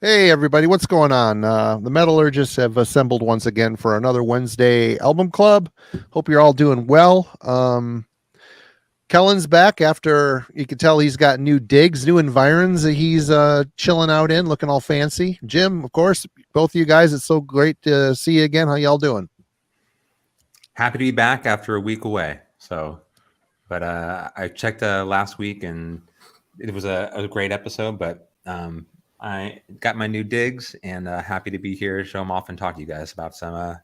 Hey everybody, what's going on? The Metallurgists have assembled once again for another Wednesday album club. Hope you're all doing well. Kellen's back after you can tell he's got new digs, new environs that he's chilling out in, looking all fancy. Jim, of course, both of you guys, it's so great to see you again. How y'all doing? Happy to be back after a week away. But I checked last week and it was a great episode, but I got my new digs and happy to be here, show them off and talk to you guys about some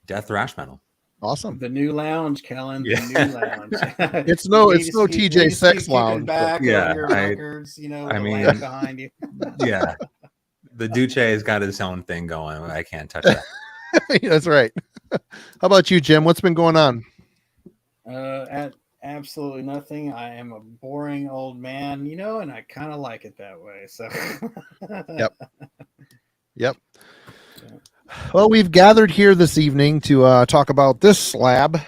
death thrash metal. Awesome. The new lounge, Kellen. Yeah. The new lounge. It's no TJ Sex Lounge. Back yeah, over your records, with I the mean, lamp behind you. Yeah. The Duce has got his own thing going. I can't touch that. That's right. How about you, Jim? What's been going on? Absolutely nothing. I am a boring old man, and I kind of like it that way. So. Yep. Well, we've gathered here this evening to talk about this slab.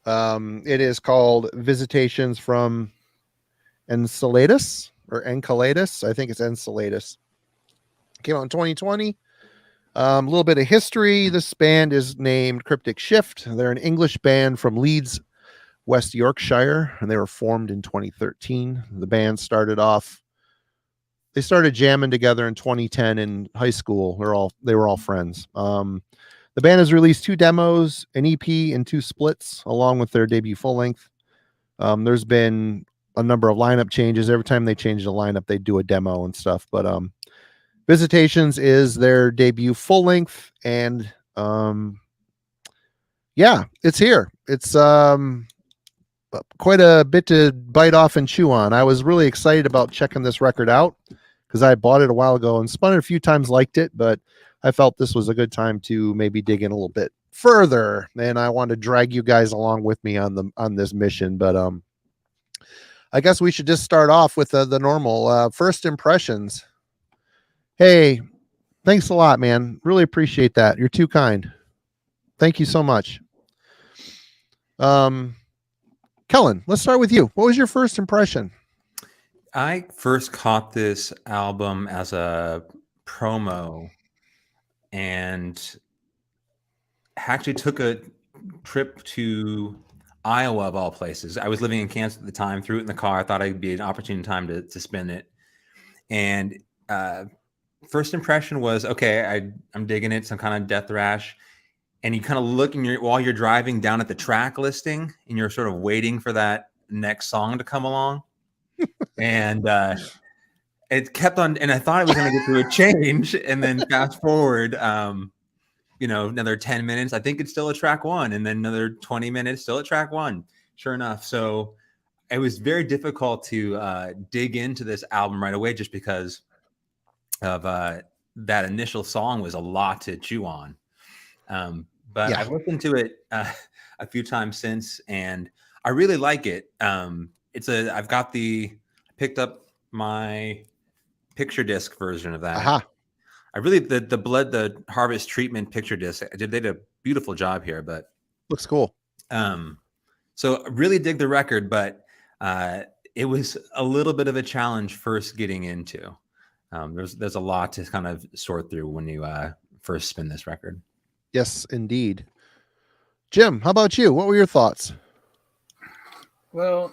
It is called Visitations from Enceladus or Enceladus. I think it's Enceladus. Came out in 2020. A little bit of history. This band is named Cryptic Shift. They're an English band from Leeds, West Yorkshire, and they were formed in 2013. The band they started jamming together in 2010 in high school. They were all friends. The band has released 2 demos, an EP, and 2 splits, along with their debut full length. There's been a number of lineup changes. Every time they change the lineup, they do a demo and stuff. But Visitations is their debut full length, and it's here. It's quite a bit to bite off and chew on. I was really excited about checking this record out because I bought it a while ago and spun it a few times, liked it, but I felt this was a good time to maybe dig in a little bit further, and I want to drag you guys along with me on this mission. But I guess we should just start off with the normal first impressions. Hey, thanks a lot, man. Really appreciate that. You're too kind. Thank you so much. Kellen, let's start with you. What was your first impression? I first caught this album as a promo and actually took a trip to Iowa, of all places. I was living in Kansas at the time, threw it in the car. I thought it'd be an opportune time to spin it. And first impression was, okay, I'm digging it, some kind of death thrash. And you kind of look while you're driving down at the track listing and you're sort of waiting for that next song to come along. And it kept on, and I thought it was going to get to a change. And then fast forward, another 10 minutes, I think it's still at track 1. And then another 20 minutes, still at track 1. Sure enough. So it was very difficult to dig into this album right away just because of that initial song was a lot to chew on. But I've listened to it a few times since, and I really like it. I've got picked up my picture disc version of that. Uh-huh. I really, the Harvest Treatment picture disc, they did a beautiful job here, but looks cool. So I really dig the record, but it was a little bit of a challenge first getting into. There's a lot to kind of sort through when you first spin this record. Yes, indeed. Jim, how about you? What were your thoughts? Well,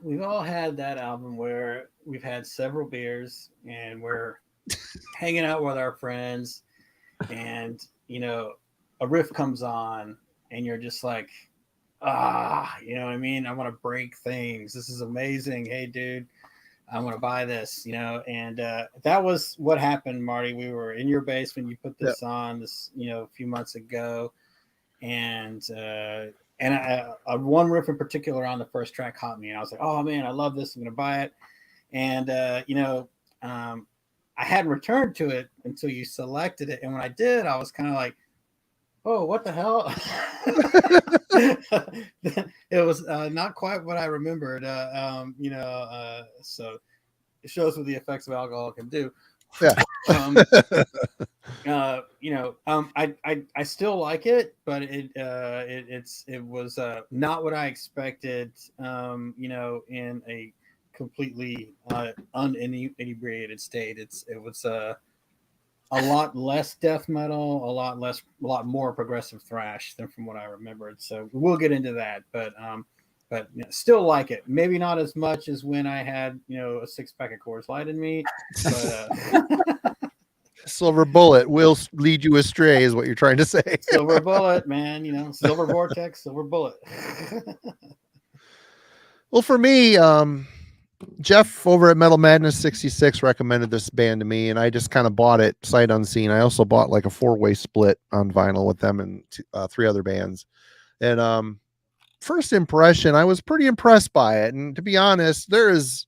we've all had that album where we've had several beers and we're hanging out with our friends and, a riff comes on and you're just like, you know what I mean? I want to break things. This is amazing. Hey, dude, I want to buy this, and that was what happened, Marty. We were in your base when you put this on a few months ago. And one riff in particular on the first track caught me, and I was like, oh man, I love this. I'm going to buy it. And, I hadn't returned to it until you selected it. And when I did, I was kind of like, oh, what the hell? It was not quite what I remembered. So it shows what the effects of alcohol can do. Yeah. I still like it, but it was not what I expected. In a completely uninebriated state. It was a lot less death metal, a lot more progressive thrash than from what I remembered. So we'll get into that, but still like it. Maybe not as much as when I had a 6-pack of Coors Light in me, but Silver bullet will lead you astray, is what you're trying to say. Silver bullet, man. Silver vortex, silver bullet. Well, for me, Jeff over at Metal Madness 66 recommended this band to me, and I just kind of bought it sight unseen. I also bought like a 4-way split on vinyl with them and 3 other bands. And first impression, I was pretty impressed by it. And to be honest, there is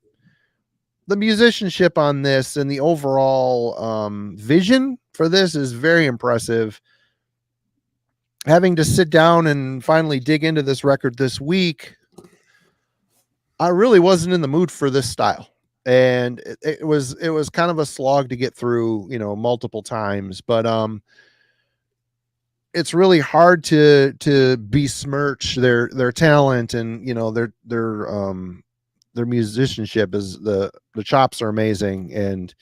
the musicianship on this and the overall vision for this is very impressive. Having to sit down and finally dig into this record this week, I really wasn't in the mood for this style. And it was kind of a slog to get through, multiple times, but it's really hard to besmirch their talent and, their musicianship. Is the chops are amazing. And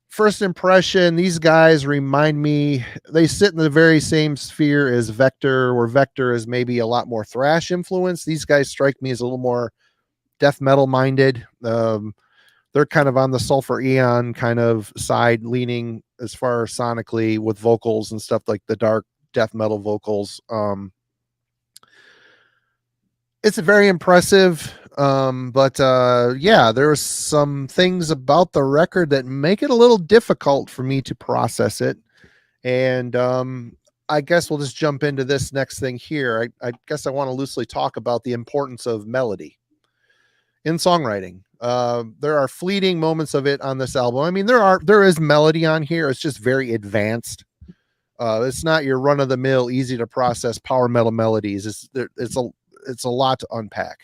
first impression, these guys remind me, they sit in the very same sphere as Vector, where Vector is maybe a lot more thrash influence. These guys strike me as a little more death metal minded. They're kind of on the Sulfur Eon kind of side, leaning as far as sonically with vocals and stuff, like the dark death metal vocals. It's very impressive. But there's some things about the record that make it a little difficult for me to process it. And I guess we'll just jump into this next thing here. I guess I want to loosely talk about the importance of melody in songwriting. There are fleeting moments of it on this album. I mean, there is melody on here. It's just very advanced. It's not your run of the mill, easy to process power metal melodies. It's a lot to unpack.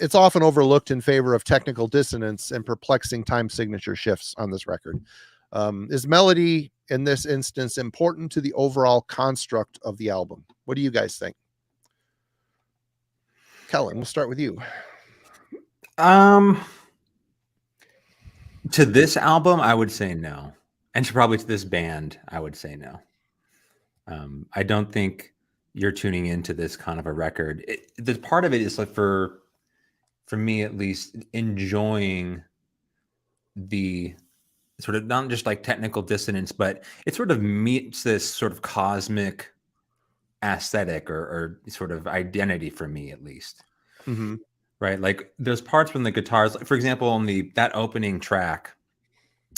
It's often overlooked in favor of technical dissonance and perplexing time signature shifts on this record. Is melody in this instance important to the overall construct of the album? What do you guys think? Kellen, we'll start with you. To this album, I would say no. And probably to this band, I would say no. I don't think you're tuning into this kind of a record. The part of it is like for me at least, enjoying the sort of not just like technical dissonance, but it sort of meets this sort of cosmic aesthetic or sort of identity for me at least. Mm-hmm. Right? Like there's parts from the guitars, for example, on that opening track,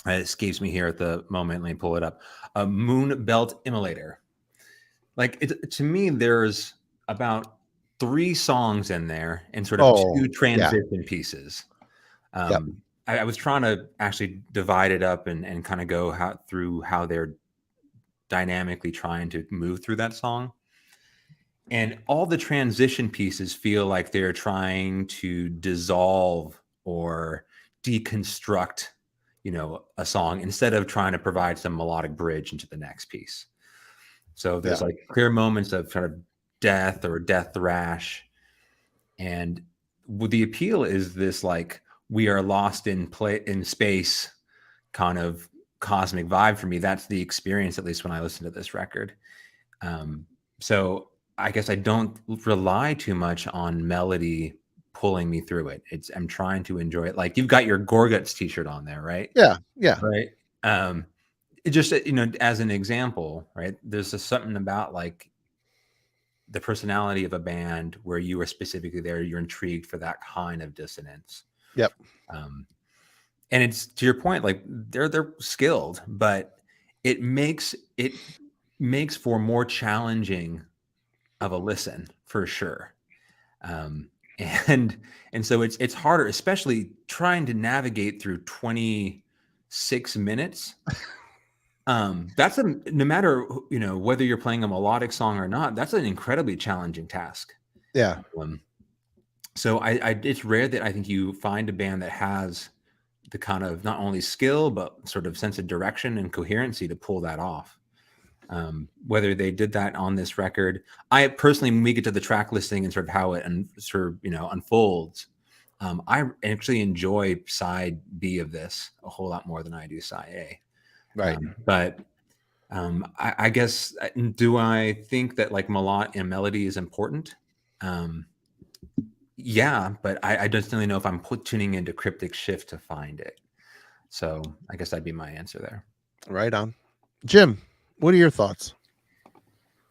it escapes me here at the moment. Let me pull it up. A Moon Belt Immolator. Like to me, there's about 3 songs in there and sort of 2 transition pieces. I was trying to actually divide it up and kind of go through how they're dynamically trying to move through that song. And all the transition pieces feel like they're trying to dissolve or deconstruct, a song instead of trying to provide some melodic bridge into the next piece. So there's like clear moments of kind of death or death thrash. And the appeal is this, like, we are lost in space kind of cosmic vibe for me. That's the experience, at least when I listen to this record. So I guess I don't rely too much on melody pulling me through it. I'm trying to enjoy it. Like, you've got your Gorguts t-shirt on there, right? Yeah. Right. It just, as an example, right? There's just something about like the personality of a band where you are specifically there, you're intrigued for that kind of dissonance. Yep. And it's, to your point, like they're skilled, but it makes for more challenging of a listen for sure. And so it's harder, especially trying to navigate through 26 minutes. That's no matter, whether you're playing a melodic song or not, that's an incredibly challenging task. Yeah. So it's rare that I think you find a band that has the kind of not only skill, but sort of sense of direction and coherency to pull that off. Whether they did that on this record, I personally, when we get to the track listing and sort of how it unfolds, I actually enjoy side B of this a whole lot more than I do side A. Right. But I guess, do I think that like melody is important? Yeah, but I don't really know if I'm tuning into Cryptic Shift to find it. So I guess that'd be my answer there. Right on. Jim, what are your thoughts?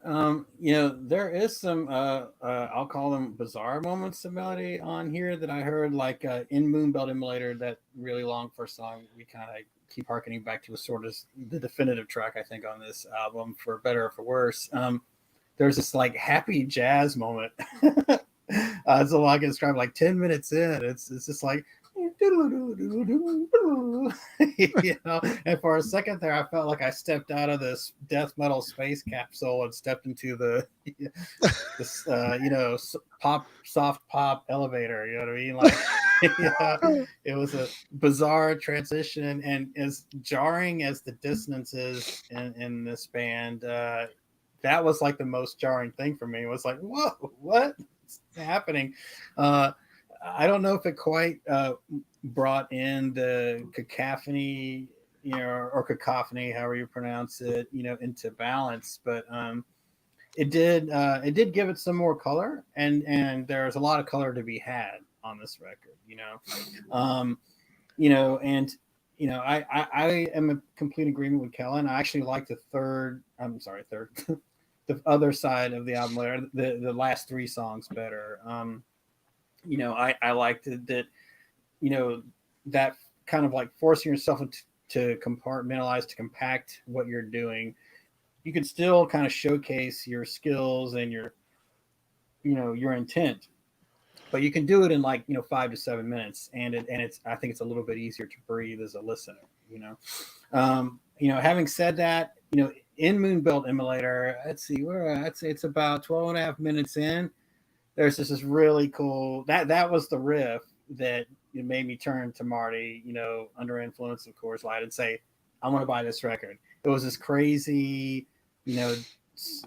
There is some I'll call them bizarre moments of melody on here that I heard, like in Moonbelt Emulator, that really long first song we kind of keep harkening back to, a sort of the definitive track I think on this album, for better or for worse. There's this like happy jazz moment. It's a lot described, like 10 minutes in. It's just like and for a second there I felt like I stepped out of this death metal space capsule and stepped into this soft pop elevator, you know what I mean? Like it was a bizarre transition, and as jarring as the dissonance is in this band, that was like the most jarring thing for me. It was like, whoa, what's happening? I don't know if it quite brought in the cacophony, or cacophony, however you pronounce it, into balance, but it did give it some more color, and there's a lot of color to be had on this record, I am in complete agreement with Kellen. I actually like the the other side of the album, the last three songs better. I liked that, that kind of like forcing yourself to compartmentalize, to compact what you're doing. You can still kind of showcase your skills and your intent, but you can do it in 5 to 7 minutes. And I think it's a little bit easier to breathe as a listener, having said that, in Moonbelt Emulator, I'd say it's about 12 and a half minutes in. There's just this really cool, that was the riff that made me turn to Marty, under influence of Coors Light, and say, I want to buy this record. It was this crazy,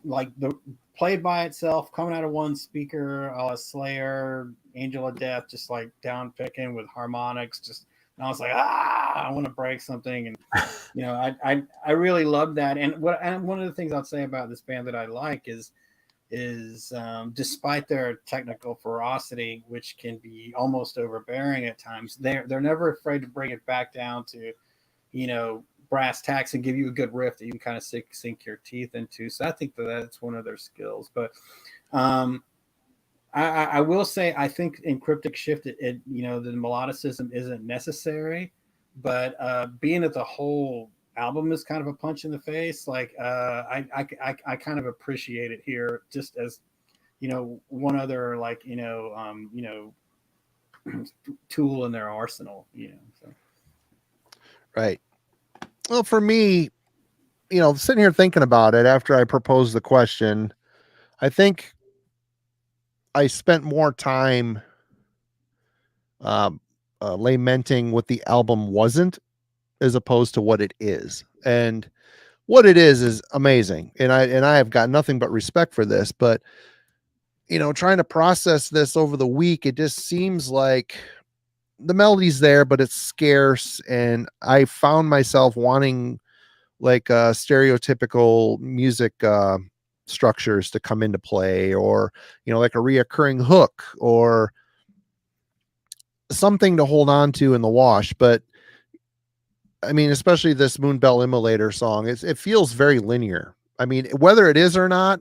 like the played by itself, coming out of one speaker, a Slayer, Angel of Death, just like down picking with harmonics, and I was like, I want to break something. And, I really love that. And one of the things I'll say about this band that I like is despite their technical ferocity, which can be almost overbearing at times, they're never afraid to bring it back down to, brass tacks and give you a good riff that you can kind of sink your teeth into. So I think that's one of their skills. But I will say, I think in Cryptic Shift, the melodicism isn't necessary, but being that the whole album is kind of a punch in the face, like I kind of appreciate it here, just as one other tool in their arsenal. So. Right. Well, for me, sitting here thinking about it after I proposed the question, I think I spent more time lamenting what the album wasn't, as opposed to what it is. And what it is amazing. And I have got nothing but respect for this, but trying to process this over the week, it just seems like the melody's there, but it's scarce. And I found myself wanting like stereotypical music structures to come into play, or like a reoccurring hook or something to hold on to in the wash. But I mean, especially this Moonbelt Emulator song, it feels very linear. I mean, whether it is or not,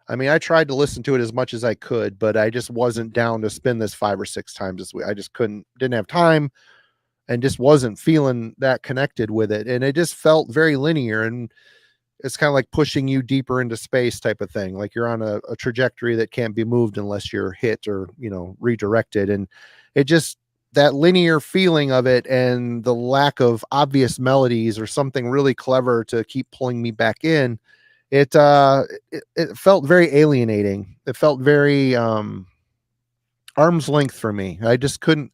I mean, I tried to listen to it as much as I could, but I just wasn't down to spin this 5 or 6 times this week. I just didn't have time, and just wasn't feeling that connected with it. And it just felt very linear, and it's kind of like pushing you deeper into space type of thing. Like you're on a trajectory that can't be moved unless you're hit or, redirected. And it just, that linear feeling of it, and the lack of obvious melodies or something really clever to keep pulling me back in, it felt very alienating. It felt very arm's length for me. I just couldn't.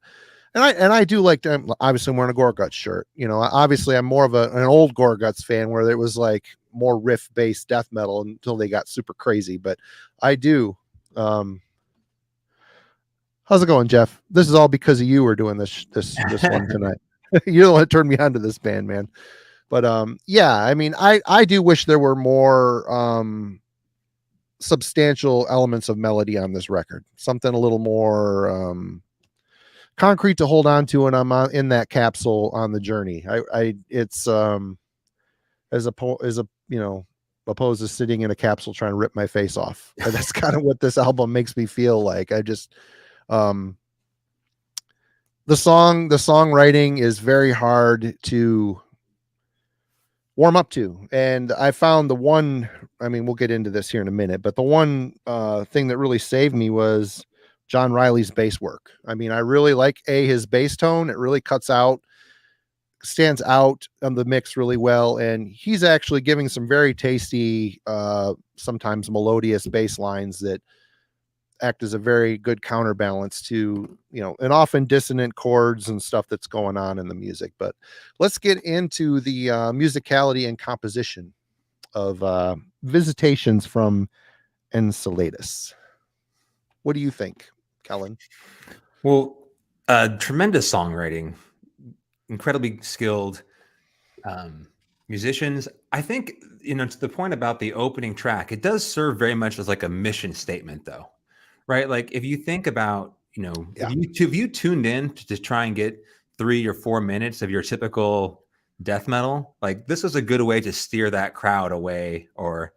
And I do like to, obviously I'm wearing a Gorguts shirt, obviously I'm more of an old Gorguts fan, where it was like more riff based death metal until they got super crazy. But I do How's it going, Jeff? This is all because of you we're doing this one tonight. You're the one that turned me on to this band, man. But yeah, I mean, I do wish there were more substantial elements of melody on this record. Something a little more concrete to hold on to when I'm in that capsule on the journey. It's opposed to sitting in a capsule trying to rip my face off. And that's kind of what this album makes me feel like. I just the songwriting is very hard to warm up to. And I found we'll get into this here in a minute, but the one thing that really saved me was John Riley's bass work. I mean, I really like his bass tone. It really stands out on the mix really well. And he's actually giving some very tasty, sometimes melodious bass lines that act as a very good counterbalance to, and often dissonant chords and stuff that's going on in the music. But let's get into the musicality and composition of Visitations from Enceladus. What do you think, Kellen? Well, tremendous songwriting, incredibly skilled musicians. I think, to the point about the opening track, it does serve very much as like a mission statement, though. Right? Like if you think about, if you tuned in to try and get 3 or 4 minutes of your typical death metal, like this was a good way to steer that crowd away or,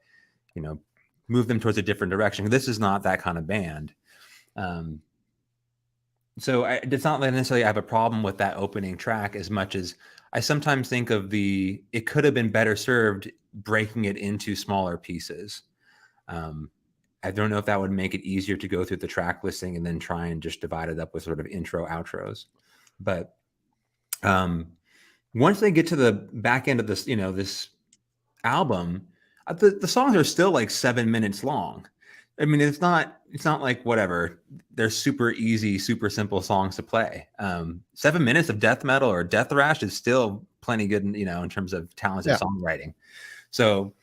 move them towards a different direction. This is not that kind of band. So it's not necessarily I have a problem with that opening track as much as I sometimes think of it could have been better served breaking it into smaller pieces. I don't know if that would make it easier to go through the track listing and then try and just divide it up with sort of intro outros. But once they get to the back end of this, this album, the songs are still like 7 minutes long. I mean, it's not like whatever. They're super easy, super simple songs to play. 7 minutes of death metal or death thrash is still plenty good, in terms of talented songwriting. So,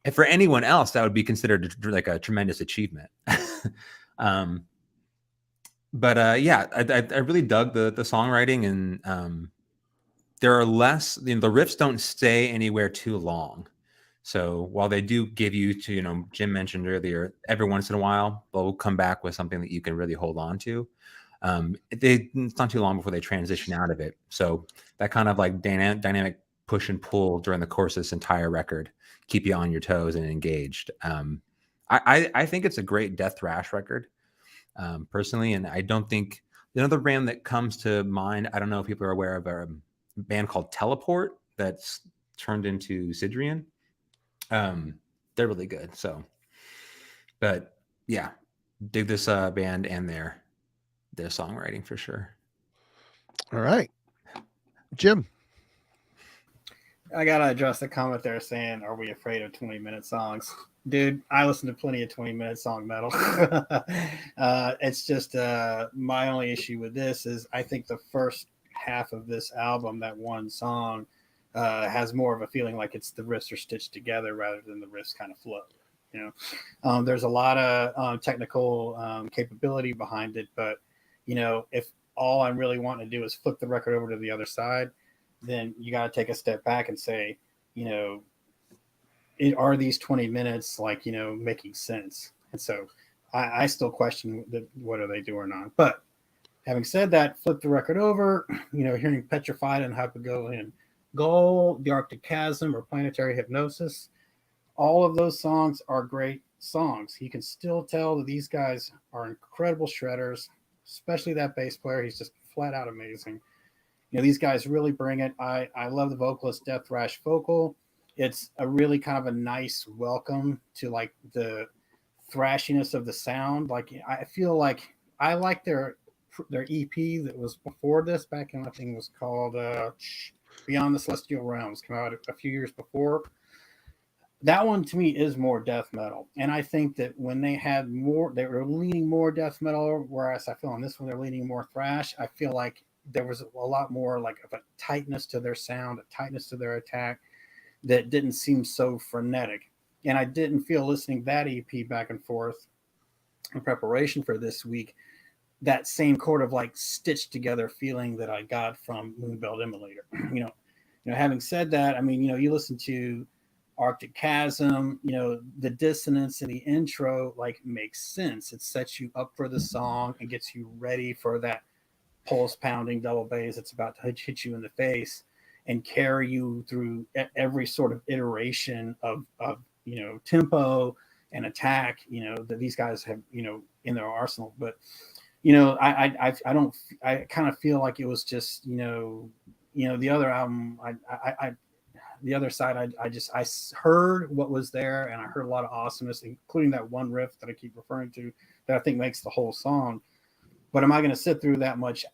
and for anyone else, that would be considered like a tremendous achievement. But I really dug the songwriting, and there are less. The riffs don't stay anywhere too long. So while they do give you to, Jim mentioned earlier, every once in a while they'll come back with something that you can really hold on to. It's not too long before they transition out of it. So that kind of like dynamic push and pull during the course of this entire record keep you on your toes and engaged. I think it's a great death thrash record, personally, and I don't think another band that comes to mind. I don't know if people are aware of a band called Teleport that's turned into Sidrian. They're really good. So, but yeah, dig this band and their songwriting for sure. All right, Jim. I gotta address the comment there saying, "Are we afraid of 20-minute songs?" Dude, I listen to plenty of 20-minute song metal. It's just my only issue with this is I think the first half of this album, that one song, has more of a feeling like it's the riffs are stitched together rather than the riffs kind of flow. There's a lot of technical capability behind it, but if all I'm really wanting to do is flip the record over to the other side, then you got to take a step back and say, are these 20 minutes making sense? And so I still question whether they do or not. But having said that, flip the record over, hearing Petrified and Hypogolian Goal, The Arctic Chasm, or Planetary Hypnosis, all of those songs are great songs. You can still tell that these guys are incredible shredders, especially that bass player. He's just flat out amazing. These guys really bring it. I love the vocalist Death Thrash vocal. It's a really kind of a nice welcome to like the thrashiness of the sound. Like I feel like I like their EP that was before this, back in I think it was called Beyond the Celestial Realms, came out a few years before. That one to me is more death metal, and I think that when they had more, they were leaning more death metal, whereas I feel on this one they're leaning more thrash. I feel like there was a lot more like of a tightness to their sound, a tightness to their attack that didn't seem so frenetic. And I didn't feel listening that EP back and forth in preparation for this week that same chord of like stitched together feeling that I got from Moonbelt Emulator. Having said that, I mean, you listen to Arctic Chasm, the dissonance in the intro like makes sense. It sets you up for the song and gets you ready for that pulse pounding double bass that's about to hit you in the face and carry you through every sort of iteration of tempo and attack, that these guys have, in their arsenal. But, I kind of feel like it was just, the other album, the other side, I heard what was there, and I heard a lot of awesomeness, including that one riff that I keep referring to that I think makes the whole song. But am I going to sit through that much,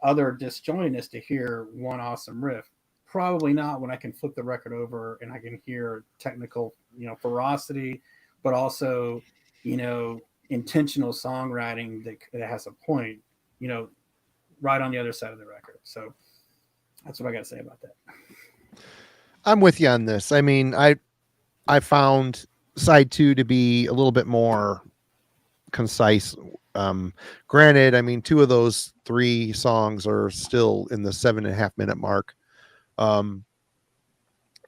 other disjointedness to hear one awesome riff? Probably not, when I can flip the record over and I can hear technical, ferocity, but also, intentional songwriting that has a point, right on the other side of the record. So that's what I got to say about that. I'm with you on this. I mean, I found side 2 to be a little bit more concise. Granted, I mean, 2 of those 3 songs are still in the 7.5 minute mark.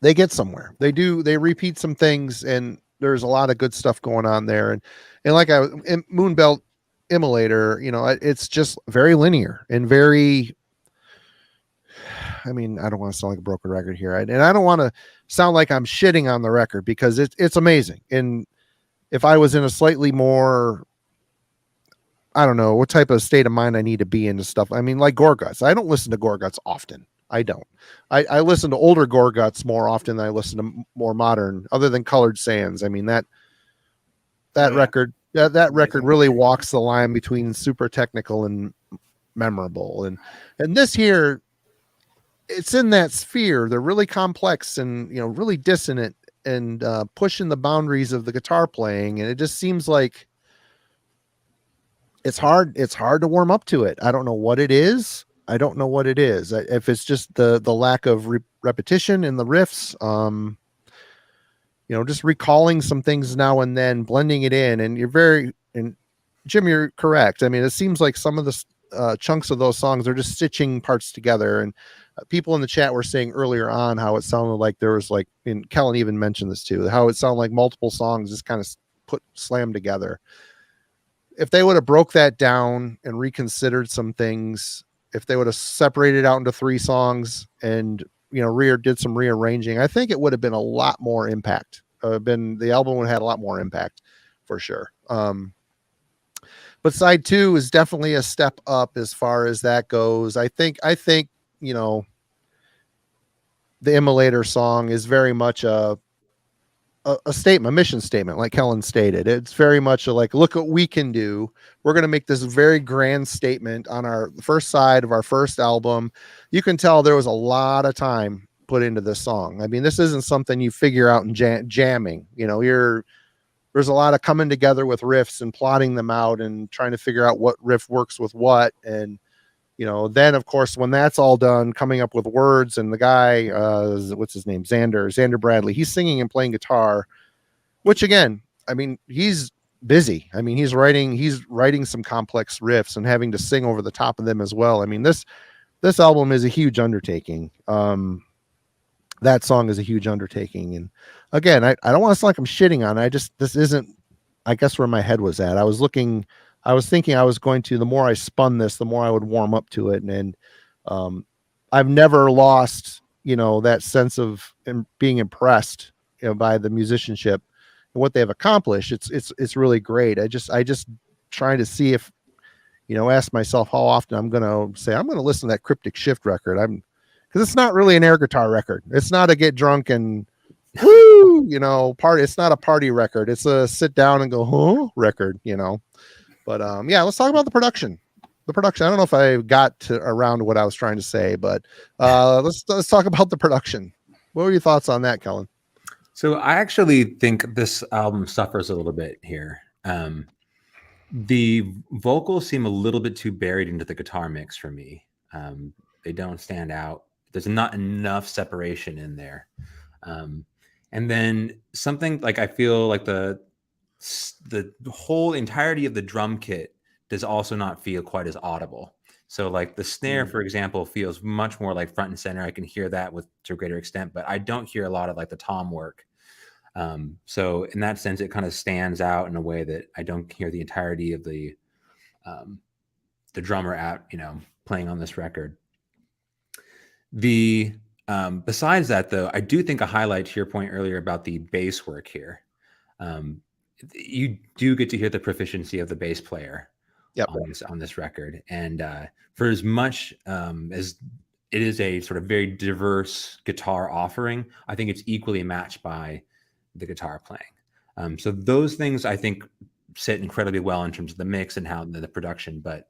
They get somewhere. They repeat some things, and there's a lot of good stuff going on there. And like Moonbelt Emulator, it's just very linear and very, I mean, I don't want to sound like a broken record here. And I don't want to sound like I'm shitting on the record, because it's amazing. And if I was in a slightly more, I don't know what type of state of mind I need to be into stuff. I mean, like Gorguts. I don't listen to Gorguts often. I don't. I listen to older Gorguts more often than I listen to more modern, other than Colored Sands. I mean, that record, that record really walks the line between super technical and memorable. And this here, it's in that sphere. They're really complex and, really dissonant and pushing the boundaries of the guitar playing. And it just seems like it's hard to warm up to it. I don't know what it is. If it's just the lack of repetition in the riffs, just recalling some things now and then, blending it in. And Jim, you're correct. I mean, it seems like some of the chunks of those songs are just stitching parts together. And people in the chat were saying earlier on how it sounded like there was like, and Kellen even mentioned this too, how it sounded like multiple songs just kind of slammed together. If they would have broke that down and reconsidered some things, if they would have separated out into 3 songs and, did some rearranging, I think it would have been a lot more impact. The album would have had a lot more impact for sure. But side 2 is definitely a step up as far as that goes. I think, the Emulator song is very much a statement, a mission statement, like Kellen stated. It's very much like, look what we can do. We're going to make this very grand statement on our first side of our first album. You can tell there was a lot of time put into this song. I mean, this isn't something you figure out in jamming. There's a lot of coming together with riffs and plotting them out and trying to figure out what riff works with what. And, then of course, when that's all done, coming up with words, and the guy, what's his name? Xander Bradley, he's singing and playing guitar, which again, I mean, he's busy. I mean, he's writing some complex riffs and having to sing over the top of them as well. I mean, this album is a huge undertaking. That song is a huge undertaking. And again, I don't want to sound like I'm shitting on it. This isn't, I guess, where my head was at. I was thinking I was going to, the more I spun this, the more I would warm up to it. And I've never lost, that sense of being impressed, by the musicianship and what they have accomplished. It's really great. I just trying to see if, ask myself how often I'm going to say, I'm going to listen to that Cryptic Shift record. Because it's not really an air guitar record. It's not a get drunk and woo, party. It's not a party record. It's a sit down and go, huh, record, But let's talk about the production. I don't know if I got around what I was trying to say, but let's talk about the production. What were your thoughts on that, Kellen? So I actually think this album suffers a little bit here. The vocals seem a little bit too buried into the guitar mix for me. They don't stand out. There's not enough separation in there. And then something like, I feel like the whole entirety of the drum kit does also not feel quite as audible. So like the snare, for example, feels much more like front and center. I can hear that to a greater extent, but I don't hear a lot of like the tom work. So in that sense, it kind of stands out in a way that I don't hear the entirety of the drummer playing on this record. Besides that, though, I do think a highlight to your point earlier about the bass work here. You do get to hear the proficiency of the bass player on this record, and for as much as it is a sort of very diverse guitar offering, I think it's equally matched by the guitar playing. So those things I think sit incredibly well in terms of the mix and how the production. But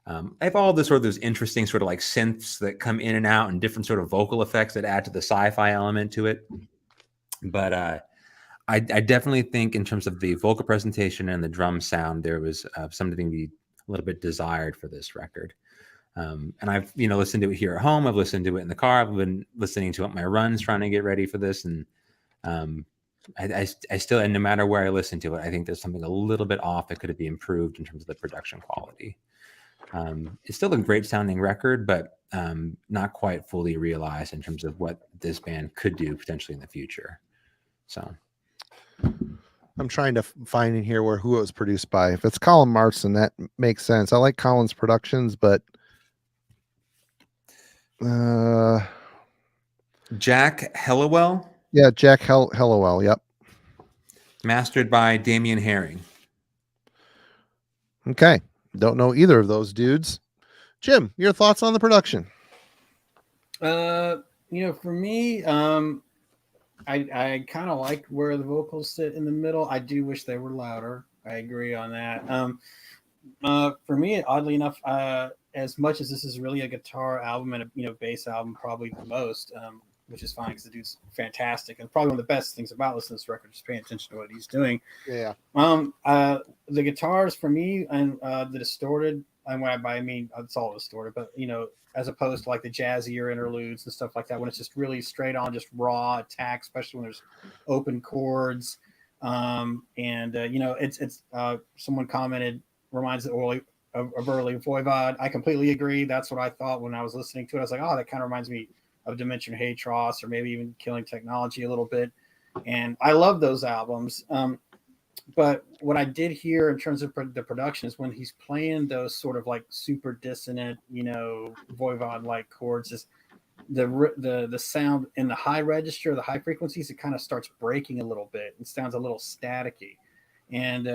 I have all the sort of those interesting sort of like synths that come in and out, and different sort of vocal effects that add to the sci-fi element to it. But I definitely think in terms of the vocal presentation and the drum sound, there was something to be a little bit desired for this record. And I've listened to it here at home. I've listened to it in the car. I've been listening to it on my runs, trying to get ready for this. And I still, and no matter where I listen to it, I think there's something a little bit off that could be improved in terms of the production quality. It's still a great sounding record, but not quite fully realized in terms of what this band could do potentially in the future. So I'm trying to find in here who it was produced by. If it's Colin Marston, that makes sense. I like Colin's productions, but Jack Hellowell. Yeah, Jack Hellowell. Yep. Mastered by Damian Herring. Okay. Don't know either of those dudes. Jim, your thoughts on the production? For me, I kind of like where the vocals sit in the middle. I do wish they were louder. I agree on that. For me, oddly enough, as much as this is really a guitar album and a bass album, probably the most, which is fine because the dude's fantastic, and probably one of the best things about listening to this record is paying attention to what he's doing. Yeah. The guitars for me and the distorted, and what I mean, it's all distorted, but as opposed to like the jazzier interludes and stuff like that, when it's just really straight on, just raw attack, especially when there's open chords. It's someone commented, reminds of early Voivod. I completely agree. That's what I thought when I was listening to it. I was like, oh, that kind of reminds me of Dimension Hatros, or maybe even Killing Technology a little bit. And I love those albums. But what I did hear in terms of the production is when he's playing those sort of like super dissonant, Voivod like chords, is the sound in the high register, the high frequencies, it kind of starts breaking a little bit and sounds a little staticky. And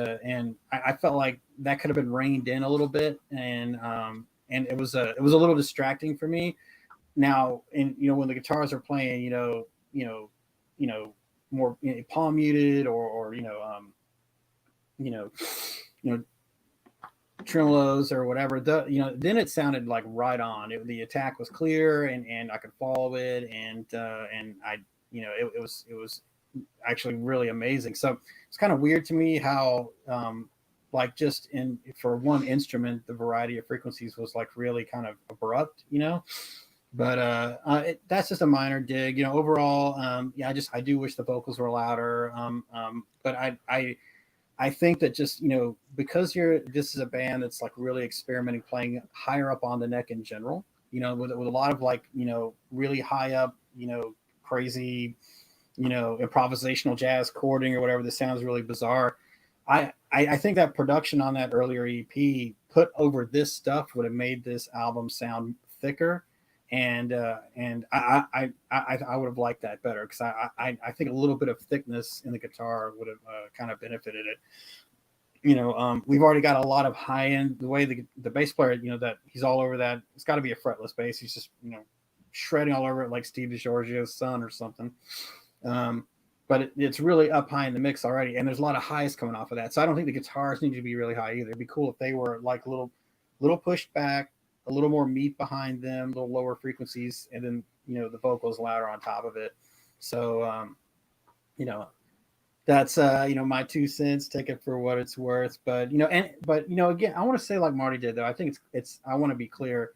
I felt like that could have been reined in a little bit, and it was a little distracting for me. Now, when the guitars are playing, more palm muted or tremolos or whatever, then it sounded like right on. The attack was clear, and I could follow it, and I, it was actually really amazing. So it's kind of weird to me how just for one instrument, the variety of frequencies was like really kind of abrupt, but that's just a minor dig. Overall, I do wish the vocals were louder, but I think that just because this is a band that's like really experimenting, playing higher up on the neck in general, with a lot of like really high up, crazy, improvisational jazz chording or whatever that sounds really bizarre. I think that production on that earlier EP put over this stuff would have made this album sound thicker, and I would have liked that better, because I think a little bit of thickness in the guitar would have kind of benefited it. We've already got a lot of high end, the way the bass player, that he's all over that. It's got to be a fretless bass. He's just shredding all over it like Steve DiGiorgio's son or something. But it's really up high in the mix already, and there's a lot of highs coming off of that. So I don't think the guitars need to be really high either. It'd be cool if they were like a little pushed back, a little more meat behind them, a little lower frequencies, and then the vocals louder on top of it. So that's my 2 cents. Take it for what it's worth. But again, I want to say like Marty did, though. I think it's I want to be clear.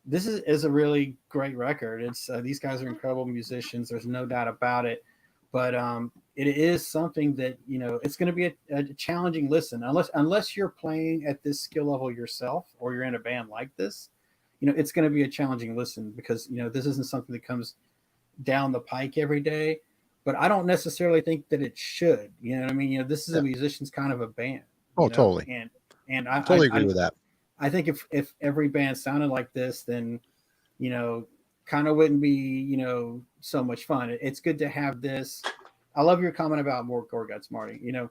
This is a really great record. It's these guys are incredible musicians. There's no doubt about it. but it is something that, you know, it's going to be a challenging listen unless you're playing at this skill level yourself, or you're in a band like this. You know, it's going to be a challenging listen, because, you know, this isn't something that comes down the pike every day. But I don't necessarily think that it should. You know what I mean? You know, this is a musician's kind of a band. Oh, you know? totally. And I totally agree with that. I think if every band sounded like this, then, you know, kind of wouldn't be, you know, so much fun. It's good to have this. I love your comment about more Gorguts, Marty. You know,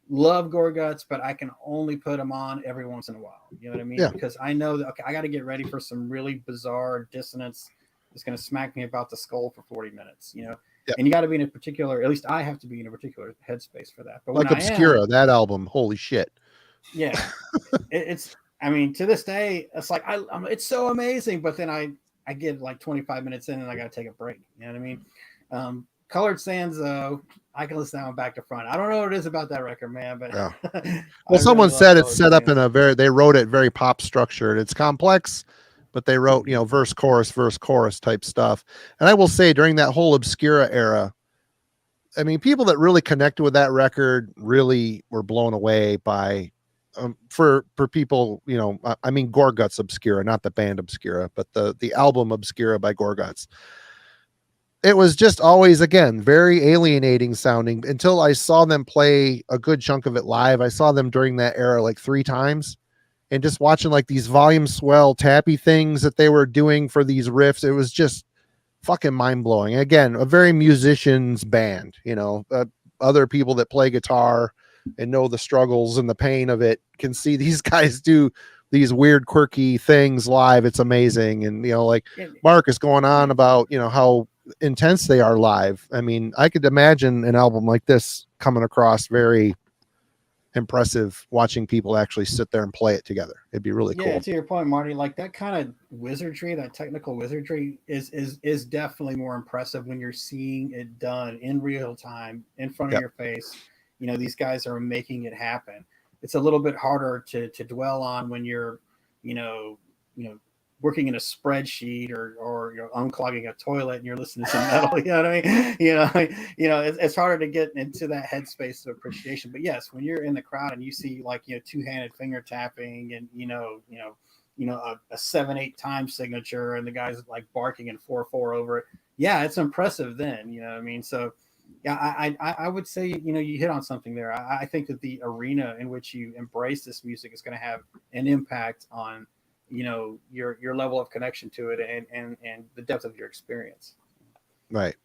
love Gorguts, but I can only put them on every once in a while. You know what I mean? Yeah. Because I know that, okay, I got to get ready for some really bizarre dissonance that's going to smack me about the skull for 40 minutes, you know? Yeah. And you got to be in a particular, at least I have to be in a particular headspace for that. But like Obscura, that album, holy shit. Yeah. It's, I mean, to this day, it's like, it's so amazing. But then I get like 25 minutes in and I got to take a break. You know what I mean? Colored Sands, though, I can listen to that one back to front. I don't know what it is about that record, man, but yeah. Well, someone said it's set up in they wrote it very pop structured. It's complex, but they wrote, you know, verse, chorus type stuff. And I will say, during that whole Obscura era, I mean, people that really connected with that record really were blown away by, for people, you know, I mean, Gorguts Obscura, not the band Obscura, but the album Obscura by Gorguts. It was just always, again, very alienating sounding until I saw them play a good chunk of it live. I saw them during that era like 3 times, and just watching like these volume swell tappy things that they were doing for these riffs. It was just fucking mind blowing. Again, a very musician's band, you know, other people that play guitar and know the struggles and the pain of it can see these guys do these weird, quirky things live. It's amazing. And, you know, like Mark is going on about, you know, how intense they are live. I mean, I could imagine an album like this coming across very impressive, watching people actually sit there and play it together. It'd be really cool. Yeah, to your point, Marty, like that kind of wizardry, that technical wizardry is definitely more impressive when you're seeing it done in real time in front of your face. You know, these guys are making it happen. It's a little bit harder to dwell on when you're, you know, working in a spreadsheet or you're unclogging a toilet and you're listening to some metal. You know what I mean? It's harder to get into that headspace of appreciation. But yes, when you're in the crowd and you see, like, you know, 2-handed finger tapping and a 7/8 time signature and the guys like barking and 4/4 over it. Yeah, it's impressive then. You know what I mean? So yeah, I would say, you know, you hit on something there. I think that the arena in which you embrace this music is going to have an impact on, you know, your level of connection to it and the depth of your experience. Right.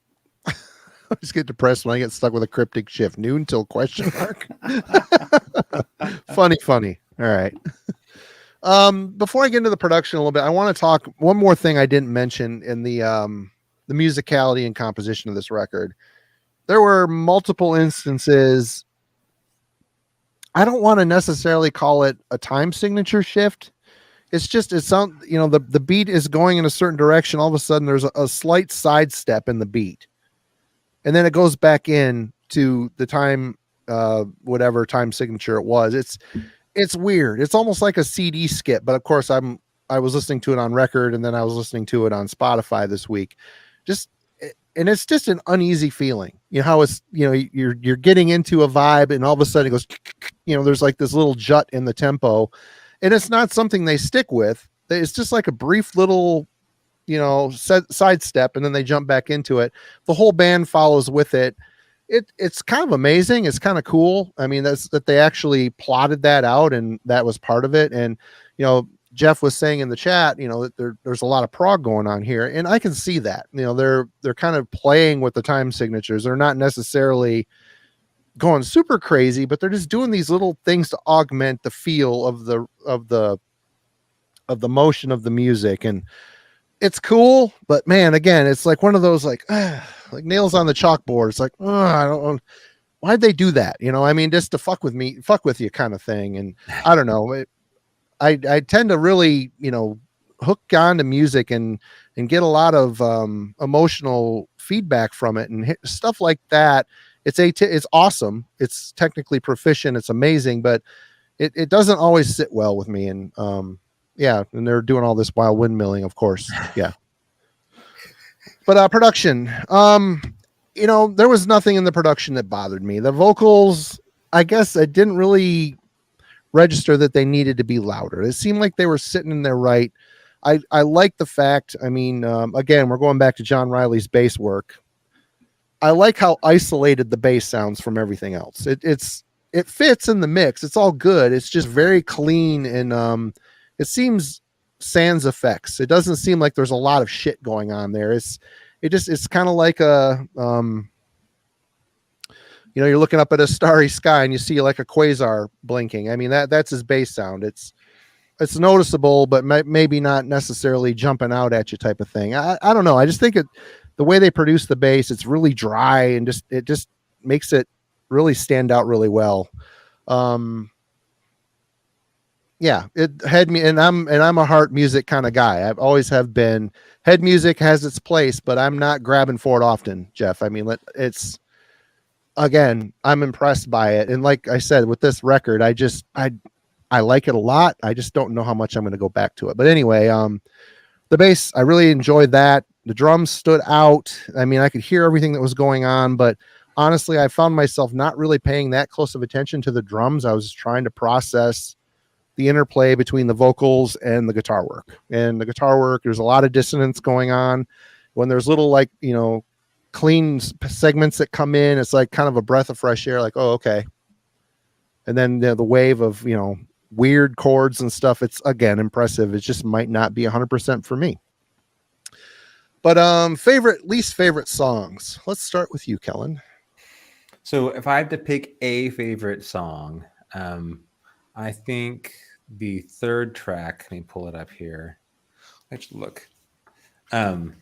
I just get depressed when I get stuck with a Cryptic Shift. Noon till question mark. Funny. All right. Before I get into the production a little bit, I want to talk one more thing I didn't mention in the musicality and composition of this record. There were multiple instances. I don't want to necessarily call it a time signature shift. It's you know, the beat is going in a certain direction. All of a sudden there's a slight sidestep in the beat. And then it goes back in to the time, whatever time signature it was. It's weird. It's almost like a CD skip, but of course I was listening to it on record, and then I was listening to it on Spotify this week. And it's just an uneasy feeling. You know how it's, you know, you're getting into a vibe and all of a sudden it goes, you know, there's like this little jut in the tempo. And it's not something they stick with. It's just like a brief little, you know, sidestep, and then they jump back into it. The whole band follows with it. It's kind of amazing. It's kind of cool. I mean, that they actually plotted that out, and that was part of it. And, you know, Jeff was saying in the chat, you know, that there's a lot of prog going on here, and I can see that. You know, they're kind of playing with the time signatures. They're not necessarily going super crazy, but they're just doing these little things to augment the feel of the motion of the music. And it's cool, but man, again, it's like one of those like nails on the chalkboard. It's like, I don't know, why'd they do that? You know, I mean, just to fuck with you kind of thing. And I don't know, I tend to really, you know, hook on to music and get a lot of emotional feedback from it and stuff like that. It's awesome. It's technically proficient. It's amazing, but it doesn't always sit well with me. And yeah, and they're doing all this while windmilling, of course. Yeah. But production. you know, there was nothing in the production that bothered me. The vocals, I guess I didn't really register that they needed to be louder. It seemed like they were sitting in there right. I like the fact, I mean, again, we're going back to John Riley's bass work. I like how isolated the bass sounds from everything else. It fits in the mix. It's all good. It's just very clean, and it seems sans effects. It doesn't seem like there's a lot of shit going on there. It's kind of like a you know, you're looking up at a starry sky and you see like a quasar blinking. I mean, that's his bass sound. It's noticeable, but maybe not necessarily jumping out at you type of thing. I don't know. I just think the way they produce the bass, it's really dry and it just makes it really stand out really well. Yeah, it had me, and I'm a heart music kind of guy. I've always have been. Head music has its place, but I'm not grabbing for it often, Jeff. I mean, it's, again, I'm impressed by it. And like I said, with this record, I like it a lot. I just don't know how much I'm going to go back to it. But anyway, the bass, I really enjoyed that. The drums stood out. I mean, I could hear everything that was going on, but honestly, I found myself not really paying that close of attention to the drums. I was just trying to process the interplay between the vocals and the guitar work. And the guitar work, there's a lot of dissonance going on. When there's little, like, you know, clean segments that come in, it's like kind of a breath of fresh air, like, oh, okay. And then the wave of, you know, weird chords and stuff, it's, again, impressive. It just might not be 100% for me. But least favorite songs. Let's start with you, Kellen. So if I had to pick a favorite song, I think the third track, let me pull it up here. Let's look. The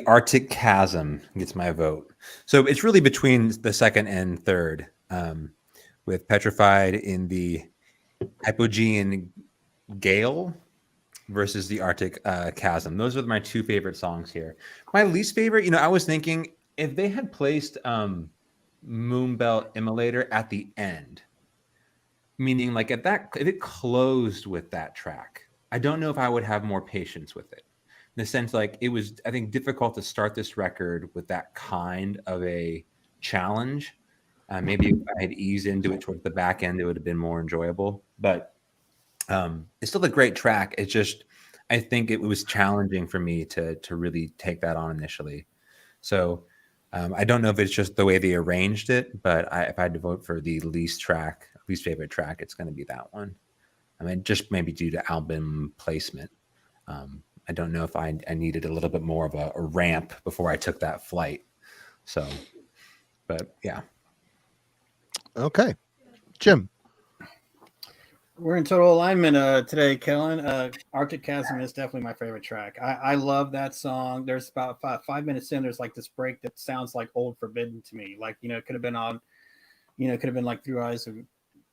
Arctic Chasm gets my vote. So it's really between the second and third, with Petrified in the Hypogean Gale versus the Arctic Chasm. Those are my two favorite songs here. My least favorite, you know, I was thinking if they had placed Moonbelt Immolator at the end, meaning like if it closed with that track, I don't know if I would have more patience with it. In the sense, like, it was, I think, difficult to start this record with that kind of a challenge. Maybe if I had eased into it towards the back end, it would have been more enjoyable. But it's still a great track. It's just, I think it was challenging for me to really take that on initially. So I don't know if it's just the way they arranged it, but if I had to vote for the least favorite track, it's going to be that one. I mean, just maybe due to album placement. I don't know if I needed a little bit more of a ramp before I took that flight. So, but yeah. Okay. Jim. We're in total alignment today, Kellen. Arctic Chasm is definitely my favorite track. I love that song. There's about 5 minutes in, there's like this break that sounds like Old Forbidden to me. Like, you know, it could have been on, you know, it could have been like Through Eyes of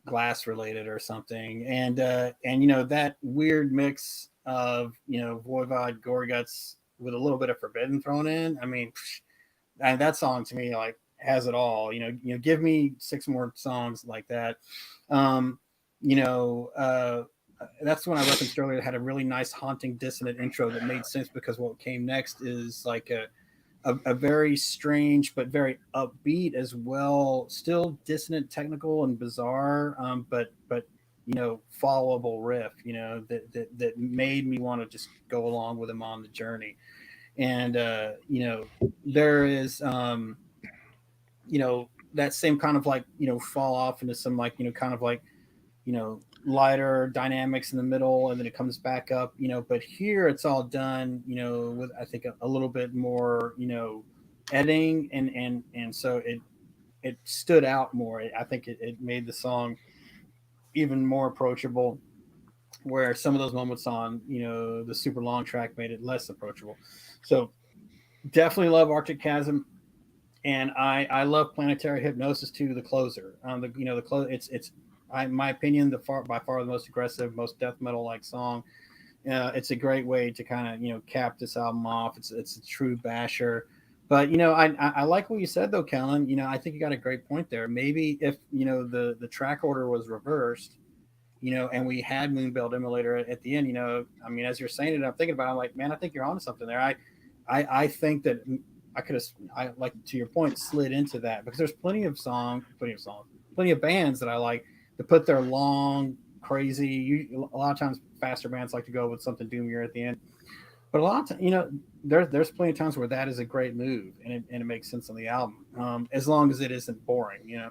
Glass related or something. And you know, that weird mix of, you know, Voivod, Gorguts with a little bit of Forbidden thrown in. I mean, and that song to me, like, has it all. You know, give me 6 more songs like that. You know, that's when I referenced earlier, it had a really nice haunting dissonant intro that made sense because what came next is like a very strange but very upbeat as well, still dissonant, technical, and bizarre, but you know, followable riff, you know, that made me want to just go along with him on the journey. And you know, there is you know, that same kind of like, you know, fall off into some like, you know, kind of like, you know, lighter dynamics in the middle, and then it comes back up, you know. But here it's all done, you know, with, I think, a little bit more, you know, editing, and so it stood out more. I think it made the song even more approachable, where some of those moments on, you know, the super long track made it less approachable. So definitely love Arctic Chasm. And I love Planetary Hypnosis too, the closer. The, you know, the close. It's in my opinion, by far the most aggressive, most death metal like song. It's a great way to kind of, you know, cap this album off. It's a true basher. But, you know, I like what you said though, Kellen. You know, I think you got a great point there. Maybe if, you know, the track order was reversed, you know, and we had Moonbelt Immolator at the end, you know, I mean, as you're saying it, I'm thinking about it, I'm like, man, I think you're onto something there. I think that I like, to your point, slid into that because there's plenty of bands that I like to put their long, crazy. A lot of times, faster bands like to go with something doomier at the end. But a lot of times, there's plenty of times where that is a great move and it makes sense on the album, as long as it isn't boring.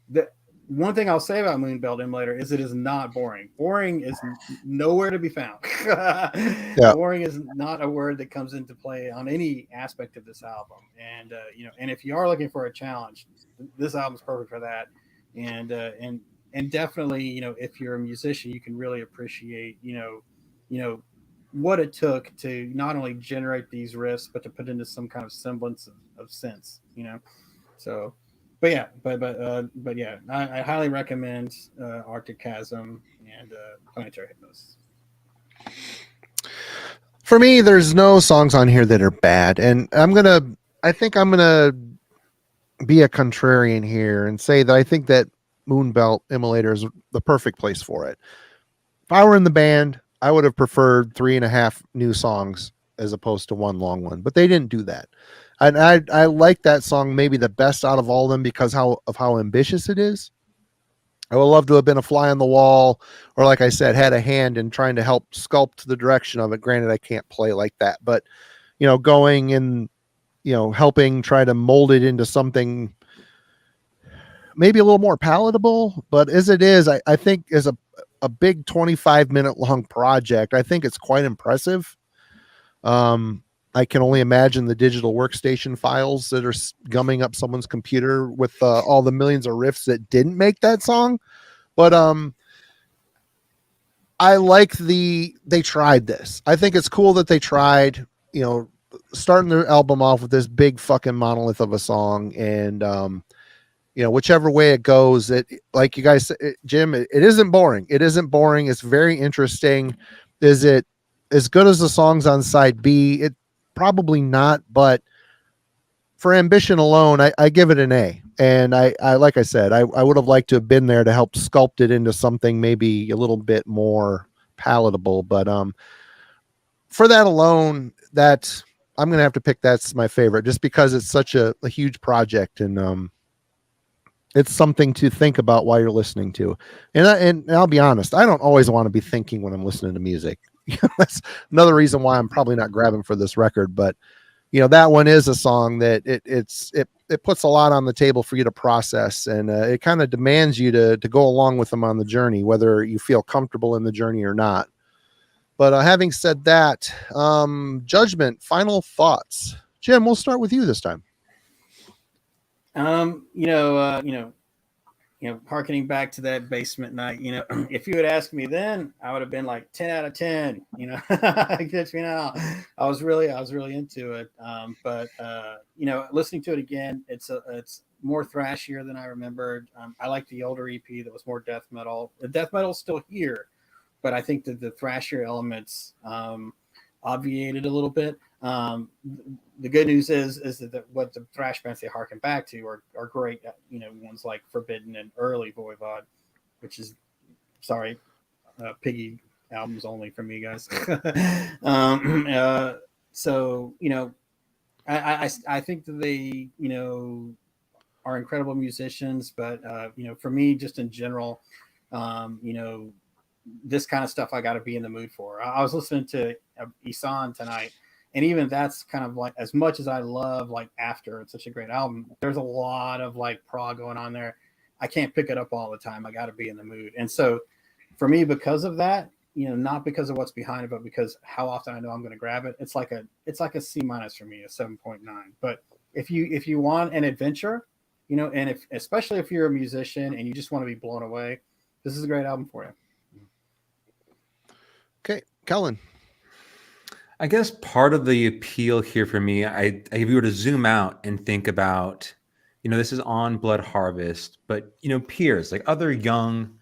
The one thing I'll say about Moonbelt Emulator is it is not boring. Boring is nowhere to be found. Yeah. Boring is not a word that comes into play on any aspect of this album. And and if you are looking for a challenge, this album's perfect for that. And definitely, if you're a musician, you can really appreciate, what it took to not only generate these riffs, but to put into some kind of semblance of sense, So, but yeah, I highly recommend Arctic Chasm and Planetary Hypnosis. For me, there's no songs on here that are bad, and I think I'm gonna be a contrarian here and say that I think that Moonbelt Emulator is the perfect place for it. If I were in the band, I would have preferred 3.5 new songs as opposed to one long one, but they didn't do that. And I like that song maybe the best out of all of them because of how ambitious it is. I would love to have been a fly on the wall, or like I said, had a hand in trying to help sculpt the direction of it. Granted, I can't play like that, but going and helping try to mold it into something maybe a little more palatable. But as it is, I think as a big 25-minute long project, I think it's quite impressive. I can only imagine the digital workstation files that are gumming up someone's computer with all the millions of riffs that didn't make that song. But I like they tried this. I think it's cool that they tried, starting their album off with this big fucking monolith of a song. And, whichever way it goes, it, like you guys, Jim, it isn't boring. It isn't boring. It's very interesting. Is it as good as the songs on side B? It probably not, but for ambition alone, I give it an A. And I like I said, I would have liked to have been there to help sculpt it into something maybe a little bit more palatable. But for that alone, that I'm gonna have to pick that's my favorite, just because it's such a huge project, and it's something to think about while you're listening to. And I'll be honest, I don't always want to be thinking when I'm listening to music. That's another reason why I'm probably not grabbing for this record. But that one is a song that it puts a lot on the table for you to process, and it kind of demands you to go along with them on the journey, whether you feel comfortable in the journey or not. But having said that, Judgment, final thoughts. Jim, we'll start with you this time. Harkening back to that basement night, if you had asked me then, I would have been like 10 out of 10. Catch me now. I was really into it. But listening to it again, it's more thrashier than I remembered. I like the older EP that was more death metal. The death metal's still here, but I think that the thrashier elements obviated a little bit. The good news is that what the thrash bands they harken back to are great. Ones like Forbidden and early Voivod, which is Piggy albums only for me, guys. So I think that they are incredible musicians, but for me, just in general, this kind of stuff I got to be in the mood for. I was listening to Isan tonight, and even that's kind of like, as much as I love like After, it's such a great album, there's a lot of like prog going on there. I can't pick it up all the time. I got to be in the mood. And so for me, because of that, not because of what's behind it, but because how often I know I'm going to grab it, it's like a C- for me, a 7.9. But if you want an adventure, and especially if you're a musician and you just want to be blown away, this is a great album for you. Okay, Kellen. I guess part of the appeal here for me, if you were to zoom out and think about, this is on Blood Harvest, but peers, like other young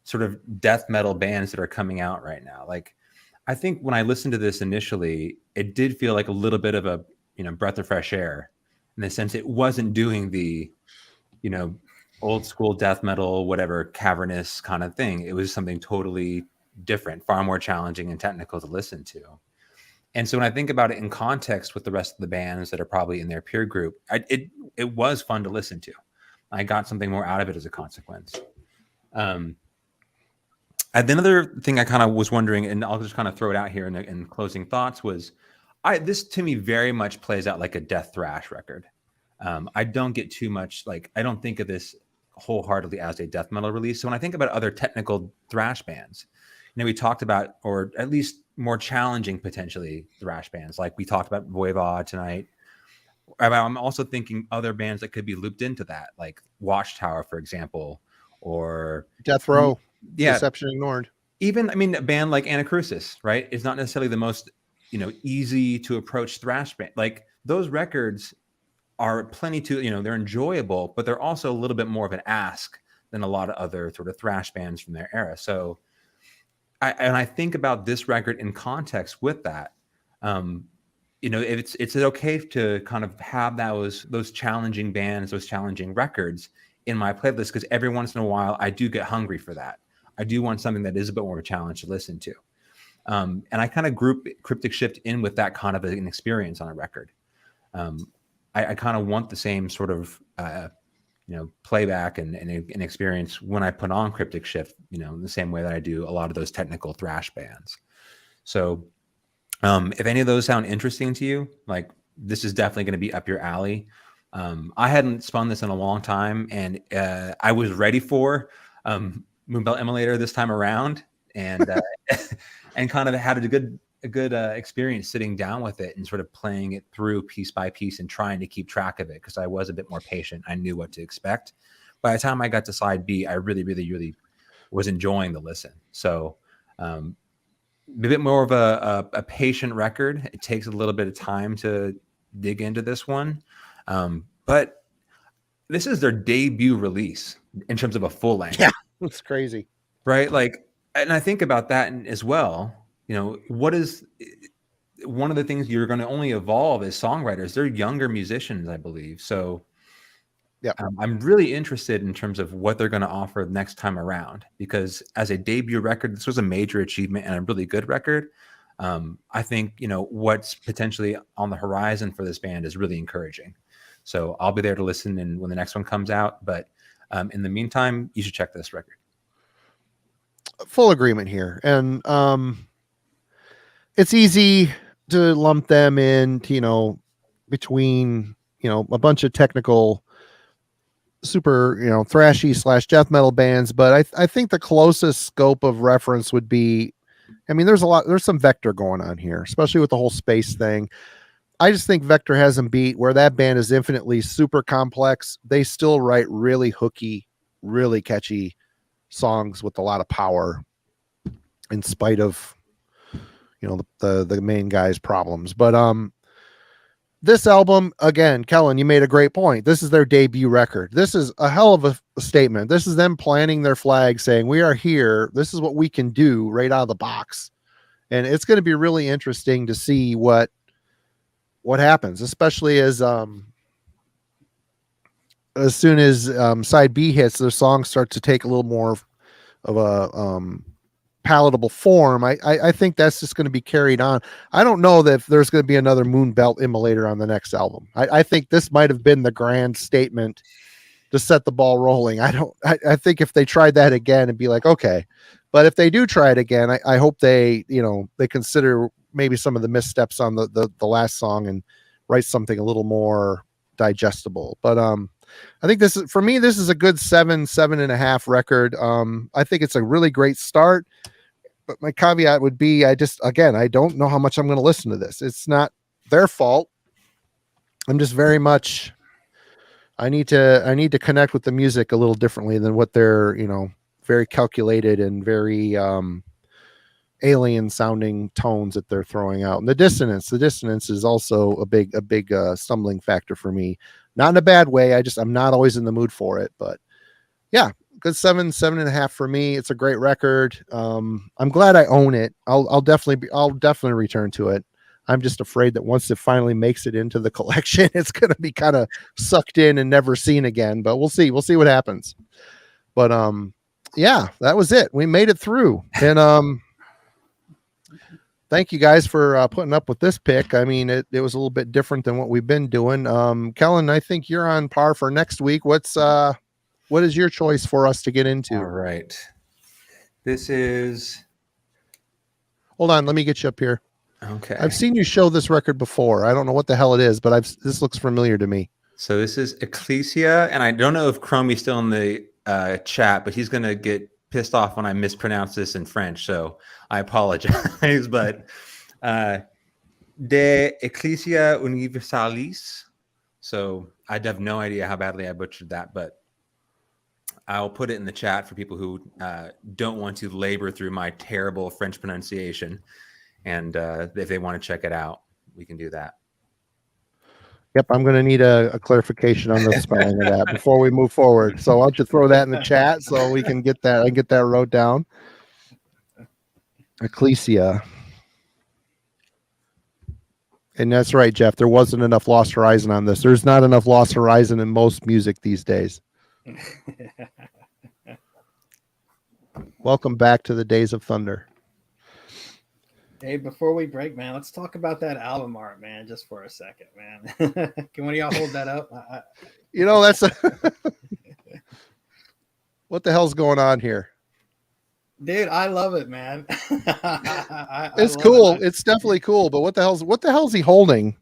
sort of death metal bands that are coming out right now. Like, I think when I listened to this initially, it did feel like a little bit of a breath of fresh air, in the sense it wasn't doing the old school death metal, whatever, cavernous kind of thing. It was something totally different, far more challenging and technical to listen to. And so when I think about it in context with the rest of the bands that are probably in their peer group, it was fun to listen to. I got something more out of it as a consequence. And another thing I kind of was wondering, and I'll just kind of throw it out here in closing thoughts, was this to me very much plays out like a death thrash record. I don't get too much, like, I don't think of this wholeheartedly as a death metal release. So when I think about other technical thrash bands, we talked about, or at least more challenging potentially thrash bands, like we talked about Voivod tonight. I'm also thinking other bands that could be looped into that, like Watchtower, for example, or Death Row, yeah, Deception Ignored. Even, I mean, a band like Anacrusis, right, is not necessarily the most, easy to approach thrash band. Like, those records are plenty to, they're enjoyable, but they're also a little bit more of an ask than a lot of other sort of thrash bands from their era. So I think about this record in context with that. It's okay to kind of have those challenging bands, those challenging records in my playlist, because every once in a while I do get hungry for that. I do want something that is a bit more of a challenge to listen to. And I kind of group Cryptic Shift in with that kind of an experience on a record. I kind of want the same sort of playback and experience when I put on Cryptic Shift, in the same way that I do a lot of those technical thrash bands. So if any of those sound interesting to you, like, this is definitely going to be up your alley. I hadn't spun this in a long time, and I was ready for Moonbelt Emulator this time around, and and kind of had a good experience sitting down with it and sort of playing it through piece by piece and trying to keep track of it, because I was a bit more patient. I knew what to expect. By the time I got to side B, I really, really, really was enjoying the listen. So a bit more of a patient record. It takes a little bit of time to dig into this one. But this is their debut release in terms of a full length. Yeah, it's crazy. Right? Like, and I think about that as well. What is one of the things you're going to only evolve as songwriters? They're younger musicians, I believe. So yeah, I'm really interested in terms of what they're going to offer next time around, because as a debut record, this was a major achievement and a really good record. I think, what's potentially on the horizon for this band is really encouraging. So I'll be there to listen and when the next one comes out. But in the meantime, you should check this record. Full agreement here. And it's easy to lump them in, between, a bunch of technical, super, thrashy / death metal bands. But I think the closest scope of reference would be, there's some Vector going on here, especially with the whole space thing. I just think Vector has them beat, where that band is infinitely super complex. They still write really hooky, really catchy songs with a lot of power, in spite of the main guy's problems. But this album, again, Kellen, you made a great point. This is their debut record. This is a hell of a statement. This is them planting their flag, saying, we are here, this is what we can do right out of the box. And it's going to be really interesting to see what happens, especially as soon as side B hits, their songs start to take a little more of a palatable form. I think that's just going to be carried on. I don't know that if there's going to be another Moonbelt Immolator on the next album. I think this might have been the grand statement to set the ball rolling. I think if they tried that again, it'd be like, okay. But if they do try it again, I hope they consider maybe some of the missteps on the last song and write something a little more digestible. But I think this is a good 7.5 record. I think it's a really great start, but my caveat would be, I don't know how much I'm going to listen to this. It's not their fault. I'm just very much, I need to connect with the music a little differently than what they're, very calculated and very, alien sounding tones that they're throwing out. And the dissonance is also a big stumbling factor for me, not in a bad way. I'm not always in the mood for it, but yeah, good 7.5 for me. It's a great record. I'm glad I own it. I'll definitely return to it. I'm just afraid that once it finally makes it into the collection, it's going to be kind of sucked in and never seen again, but we'll see what happens. But yeah, that was it. We made it through. And thank you guys for putting up with this pick. I mean, it was a little bit different than what we've been doing. Kellen, I think you're on par for next week. What is your choice for us to get into? All right. This is. Hold on, let me get you up here. Okay. I've seen you show this record before. I don't know what the hell it is, but this looks familiar to me. So this is Ecclesia, and I don't know if Chromie's still in the chat, but he's going to get pissed off when I mispronounce this in French, so I apologize. But De Ecclesia Universalis. So I have no idea how badly I butchered that, but I'll put it in the chat for people who don't want to labor through my terrible French pronunciation. And if they want to check it out, we can do that. Yep, I'm going to need a clarification on the spelling of that before we move forward. So I'll just throw that in the chat so we can get that. I get that wrote down. Ecclesia. And that's right, Jeff. There wasn't enough Lost Horizon on this. There's not enough Lost Horizon in most music these days. Welcome back to the Days of Thunder. Hey, before we break, man, let's talk about that album art, man, just for a second, man. Can one of y'all hold that up? You know, that's what the hell's going on here? Dude, I love it, man. It's cool. It's definitely cool. But what the hell's he holding?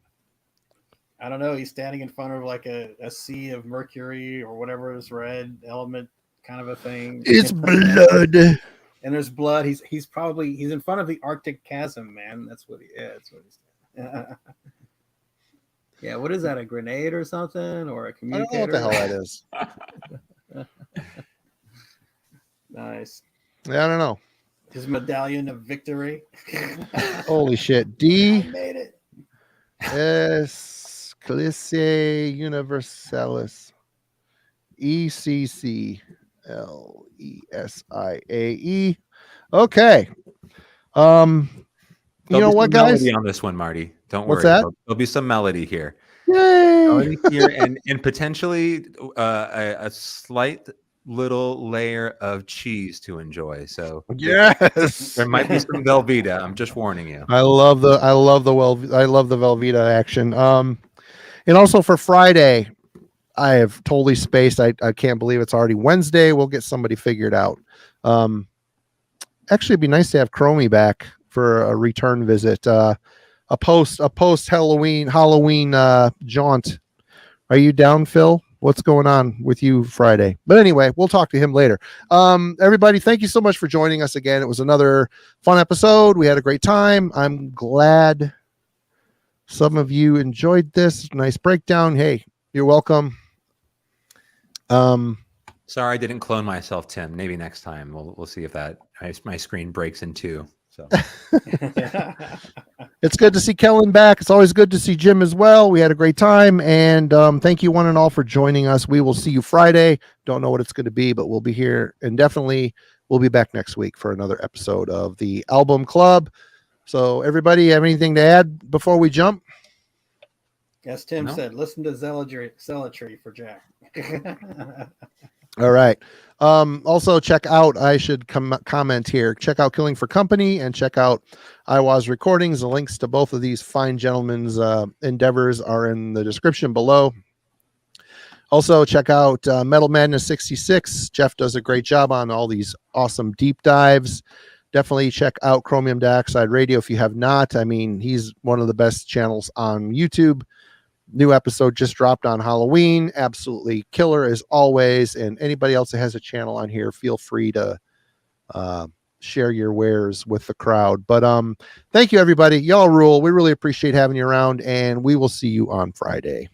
I don't know. He's standing in front of like a sea of mercury or whatever is red element kind of a thing. It's blood. And there's blood. He's in front of the Arctic chasm, man. That's what he's yeah, what is that? A grenade or something? Or a communicator? I don't know what the hell that is. Nice. Yeah, I don't know. His medallion of victory. Holy shit. I made it. Ecclesia Universalis. ECCLESIAE. Okay. You know what, guys? Melody on this one, Marty. Don't What's worry. that? There'll be some melody here. Yay! Melody here and potentially a slight little layer of cheese to enjoy. So yes, there might be some Velveeta. I'm just warning you. I love the Velveeta action. And also for Friday, I have totally spaced. I can't believe it's already Wednesday. We'll get somebody figured out. Actually, it'd be nice to have Chromie back for a return visit. A post Halloween jaunt. Are you down, Phil? What's going on with you Friday? But anyway, we'll talk to him later. Everybody, thank you so much for joining us again. It was another fun episode. We had a great time. I'm glad some of you enjoyed this. Nice breakdown. Hey, you're welcome. Sorry, I didn't clone myself, Tim. Maybe next time we'll see if that my screen breaks in two. So it's good to see Kellen back. It's always good to see Jim as well. We had a great time, and thank you one and all for joining us. We will see you Friday. Don't know what it's going to be, but we'll be here, and definitely we'll be back next week for another episode of the Album Club. So everybody have anything to add before we jump? As Tim said, listen to Zealotry for Jack. All right. Also check out, I should comment here, check out Killing for Company and check out Eihwaz Recordings. The links to both of these fine gentlemen's endeavors are in the description below. Also check out Metal Madness 66. Jeff does a great job on all these awesome deep dives. Definitely check out Chromium Dioxide Radio if you have not. I mean, he's one of the best channels on YouTube. New episode just dropped on Halloween. Absolutely killer as always. And anybody else that has a channel on here, feel free to share your wares with the crowd. But thank you, everybody. Y'all rule. We really appreciate having you around, and we will see you on Friday.